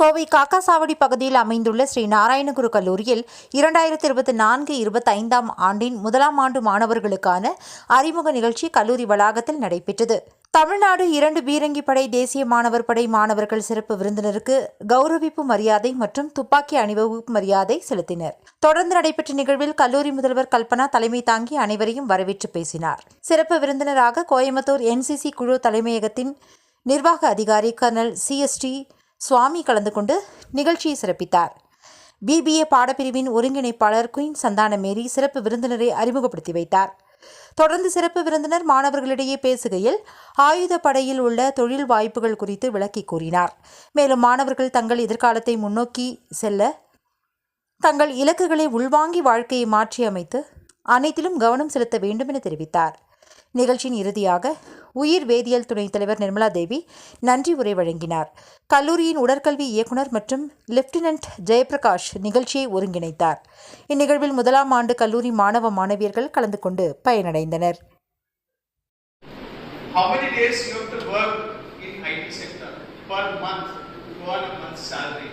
கோவை காக்காசாவடி பகுதியில் அமைந்துள்ள ஸ்ரீ நாராயணகுரு கல்லூரியில் 2024-25 ஆண்டின் முதலாம் ஆண்டு மாணவர்களுக்கான அறிமுக நிகழ்ச்சி கல்லூரி வளாகத்தில் நடைபெற்றது. தமிழ்நாடு 2 பீரங்கி படை தேசிய மாணவர் படை மாணவர்கள் சிறப்பு விருந்தினருக்கு கௌரவிப்பு மரியாதை மற்றும் துப்பாக்கி அணிவகுப்பு மரியாதை செலுத்தினர். தொடர்ந்து நடைபெற்ற நிகழ்வில் கல்லூரி முதல்வர் கல்பனா தலைமை தாங்கி அனைவரையும் வரவேற்று பேசினார். சிறப்பு விருந்தினராக கோயம்புத்தூர் NCC குழு தலைமையகத்தின் நிர்வாக அதிகாரி கர்னல் CST சுவாமி கலந்து கொண்டு நிகழ்ச்சியை சிறப்பித்தார். BBA பாடப்பிரிவின் ஒருங்கிணைப்பாளர் குயின் சந்தான மேரி சிறப்பு விருந்தினரை அறிமுகப்படுத்தி வைத்தார். தொடர்ந்து சிறப்பு விருந்தினர் மாணவர்களிடையே பேசுகையில் ஆயுத படையில் உள்ள தொழில் வாய்ப்புகள் குறித்து விளக்கி கூறினார். மேலும் மாணவர்கள் தங்கள் எதிர்காலத்தை முன்னோக்கி செல்ல தங்கள் இலக்குகளை உள்வாங்கி வாழ்க்கையை மாற்றி அமைத்து அனைத்திலும் கவனம் செலுத்த வேண்டும் என தெரிவித்தார். நிகழ்ச்சியின் இறுதியாக உயிர் வேதியியல் துணைத் தலைவர் நிர்மலா தேவி நன்றி உரை வழங்கினார். கல்லூரியின் உடற்கல்வி இயக்குனர் மற்றும் லெப்டினன்ட் ஜெயபிரகாஷ் நிகழ்ச்சியை ஒருங்கிணைத்தார். இந்நிகழ்வில் முதலாம் ஆண்டு கல்லூரி மாணவ மாணவியர்கள் கலந்து கொண்டு பயனடைந்தனர். How many days you have to work in IT sector per month to earn a month's salary?